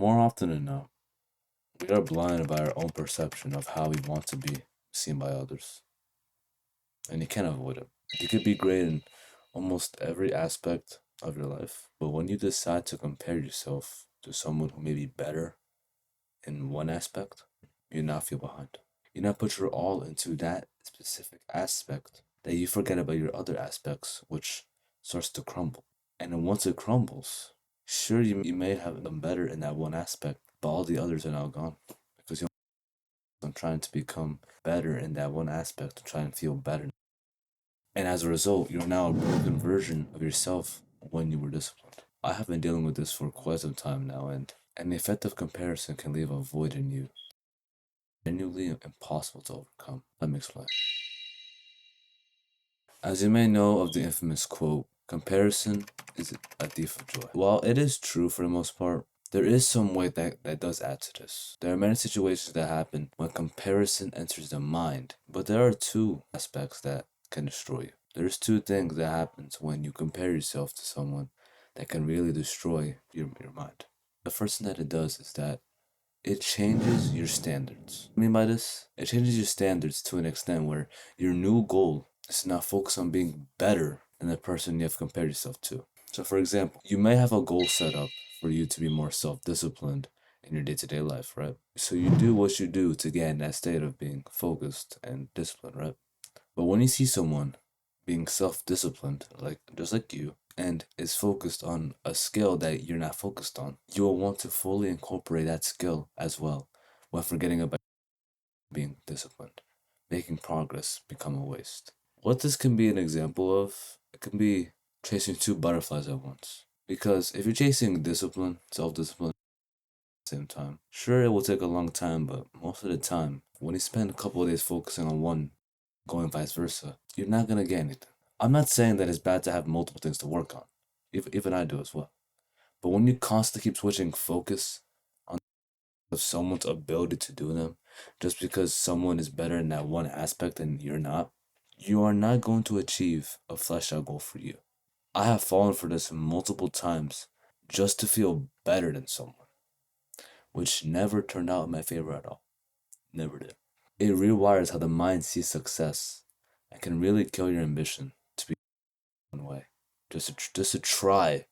More often than not, we are blinded by our own perception of how we want to be seen by others, and you can't avoid it. You could be great in almost every aspect of your life, but when you decide to compare yourself to someone who may be better in one aspect, you now feel behind. You now put your all into that specific aspect that you forget about your other aspects, which starts to crumble. And then once it crumbles, sure, you may have done better in that one aspect, but all the others are now gone because you're trying to become better in that one aspect to try and feel better. And as a result, you're now a broken version of yourself when you were disciplined. I have been dealing with this for quite some time now, and an effective comparison can leave a void in you, genuinely impossible to overcome. Let me explain. As you may know of the infamous quote, comparison is a thief of joy. While it is true for the most part, there is some weight that does add to this. There are many situations that happen when comparison enters the mind, but there are two aspects that can destroy you. There's two things that happens when you compare yourself to someone that can really destroy your mind. The first thing that it does is that it changes your standards. What I mean by this, it changes your standards to an extent where your new goal is to now focus on being better than the person you have compared yourself to. So, for example, you may have a goal set up for you to be more self disciplined in your day to day life, right? So, you do what you do to get in that state of being focused and disciplined, right? But when you see someone being self disciplined, like just like you, and is focused on a skill that you're not focused on, you will want to fully incorporate that skill as well while forgetting about being disciplined, making progress become a waste. What this can be an example of, it can be chasing two butterflies at once. Because if you're chasing discipline, self discipline, at the same time, sure, it will take a long time, but most of the time, when you spend a couple of days focusing on one, going vice versa, you're not gonna get anything. I'm not saying that it's bad to have multiple things to work on. Even I do as well. But when you constantly keep switching focus on someone's ability to do them, just because someone is better in that one aspect and you're not, you are not going to achieve a fleshed out goal for you. I have fallen for this multiple times just to feel better than someone, which never turned out in my favor at all. Never did. It rewires how the mind sees success and can really kill your ambition to be one way. Just to try,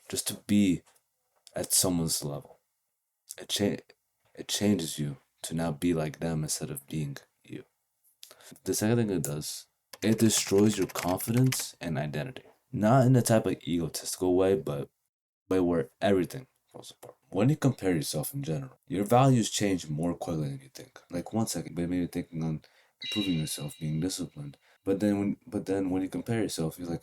just to be at someone's level. It changes you to now be like them instead of being you. The second thing it does, it destroys your confidence and identity. Not in a type of egotistical way, but way where everything falls apart. When you compare yourself in general, your values change more quickly than you think. Like 1 second, maybe you're thinking on improving yourself, being disciplined. But then when you compare yourself, you're like,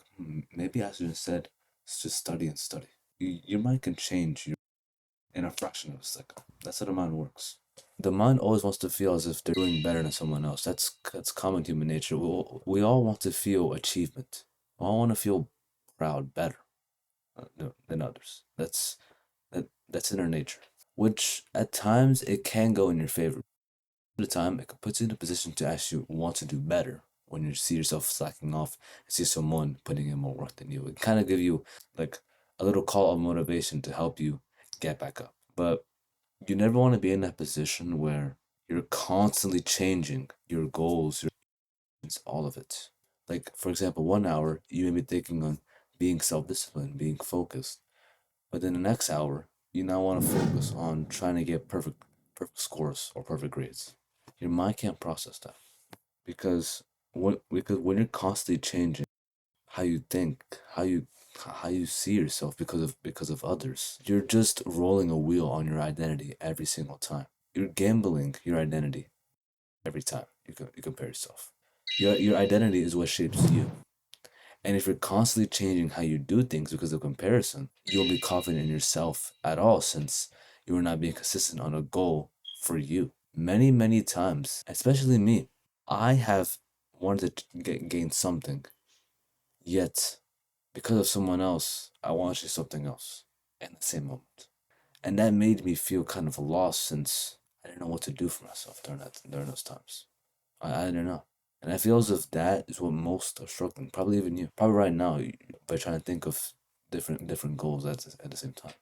maybe I should instead just study and study. Your mind can change in a fraction of a second. That's how the mind works. The mind always wants to feel as if they're doing better than someone else. That's common human nature. We all want to feel achievement. We all want to feel proud, better than others. That's in our nature. Which at times it can go in your favor. At the time, it can put you in a position to actually want to do better when you see yourself slacking off and see someone putting in more work than you. It kind of give you like a little call of motivation to help you get back up. But you never want to be in that position where you're constantly changing your goals, all of it. Like, for example, 1 hour, you may be thinking on being self disciplined, being focused. But then the next hour, you now want to focus on trying to get perfect scores or perfect grades. Your mind can't process that because when you're constantly changing how you think, how you see yourself because of others, you're just rolling a wheel on your identity every single time. You're gambling your identity every time you compare yourself. Your identity is what shapes you. And if you're constantly changing how you do things because of comparison, you won't be confident in yourself at all since you are not being consistent on a goal for you. Many, many times, especially me, I have wanted to gain something, yet because of someone else, I want to do something else in the same moment. And that made me feel kind of lost since I didn't know what to do for myself during those times. I don't know. And I feel as if that is what most are struggling. Probably even you. Probably right now, by trying to think of different goals at the same time.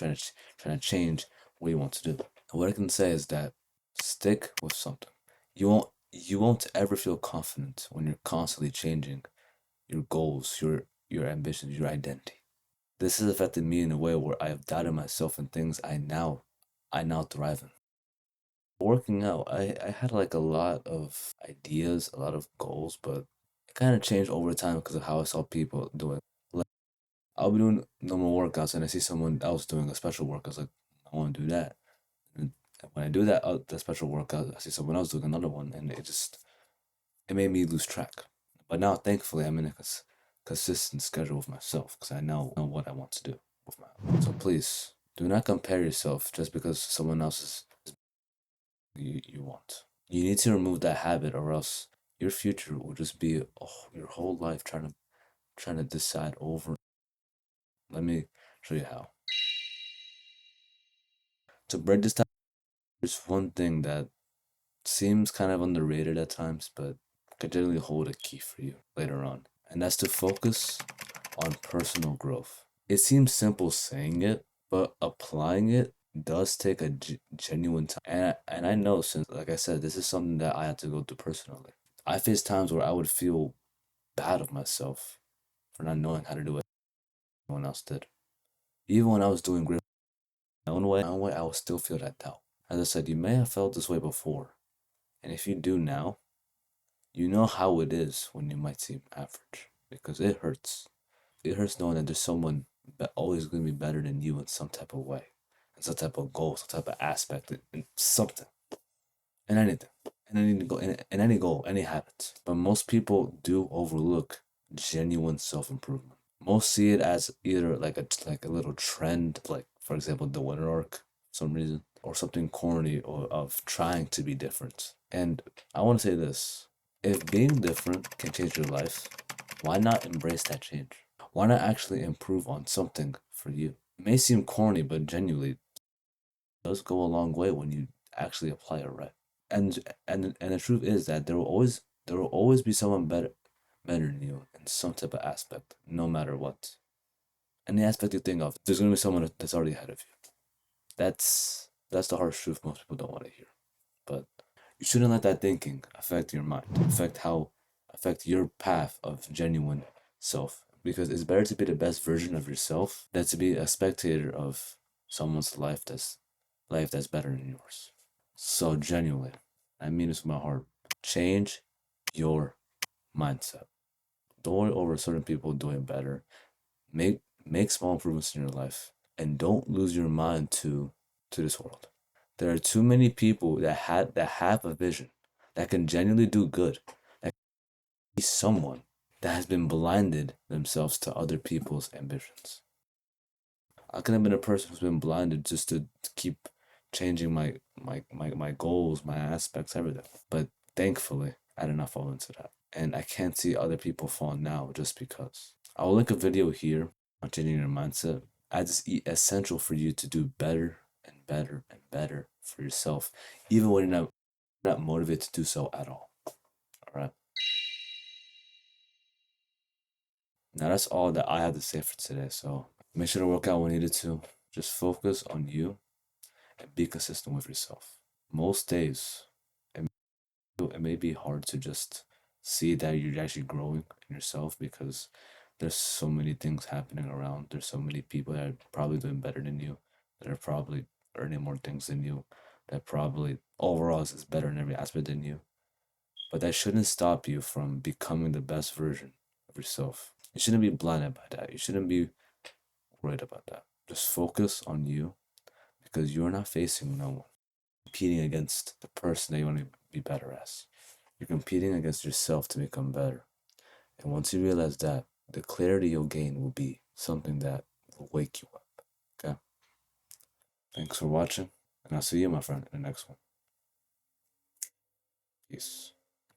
You're trying to change what you want to do. And what I can say is that stick with something. You won't ever feel confident when you're constantly changing your goals, your ambitions, your identity. This has affected me in a way where I have doubted myself in things I now thrive in. Working out, I had like a lot of ideas, a lot of goals, but it kind of changed over time because of how I saw people do it. Like, I'll be doing normal workouts and I see someone else doing a special workout. I was like, I want to do that. And when I do that, the special workout, I see someone else doing another one, and it made me lose track. But now, thankfully, I'm in a consistent schedule with myself because I know what I want to do with my. So please do not compare yourself just because someone else is you want. You need to remove that habit, or else your future will just be your whole life trying to decide over. Let me show you how. To break this time, there's one thing that seems kind of underrated at times, but could generally hold a key for you later on, and that's to focus on personal growth. It seems simple saying it, but applying it does take a genuine time. And I know, since, like I said, this is something that I had to go through personally. I faced times where I would feel bad of myself for not knowing how to do it anyone else did. Even when I was doing great my own way, I would still feel that doubt. As I said, you may have felt this way before, and if you do now, you know how it is when you might seem average, because it hurts. It hurts knowing that there's someone always going to be better than you in some type of way, in some type of goal, some type of aspect, in something, in anything, in any goal, any habit. But most people do overlook genuine self improvement. Most see it as either like a little trend, like for example the winter arc, for some reason, or something corny or of trying to be different. And I want to say this: if being different can change your life, why not embrace that change? Why not actually improve on something for you? It may seem corny, but genuinely does go a long way when you actually apply it right. And the truth is that there will always be someone better than you in some type of aspect, no matter what. Any aspect you think of, there's gonna be someone that's already ahead of you. That's the harsh truth most people don't want to hear. But you shouldn't let that thinking affect your mind, affect your path of genuine self. Because it's better to be the best version of yourself than to be a spectator of someone's life that's better than yours. So genuinely, I mean this with my heart. Change your mindset. Don't worry over certain people doing better. Make small improvements in your life, and don't lose your mind to this world. There are too many people that have a vision, that can genuinely do good, that can be someone that has been blinded themselves to other people's ambitions. I could have been a person who's been blinded just to keep changing my goals, my aspects, everything. But thankfully, I did not fall into that. And I can't see other people fall now just because. I will link a video here on changing your mindset, as it's essential for you to do better and better and better for yourself, even when you're not motivated to do so at all. All right. Now that's all that I have to say for today. So make sure to work out when needed to. Just focus on you and be consistent with yourself. Most days, it, it may be hard to just see that you're actually growing in yourself because there's so many things happening around. There's so many people that are probably doing better than you, that are probably earning more things than you, that probably overall is better in every aspect than you. But that shouldn't stop you from becoming the best version of yourself. You shouldn't be blinded by that. You shouldn't be worried about that. Just focus on you because you're not facing no one. Competing against the person that you want to be better as. You're competing against yourself to become better. And once you realize that, the clarity you'll gain will be something that will wake you up. Okay? Thanks for watching, and I'll see you, my friend, in the next one. Peace.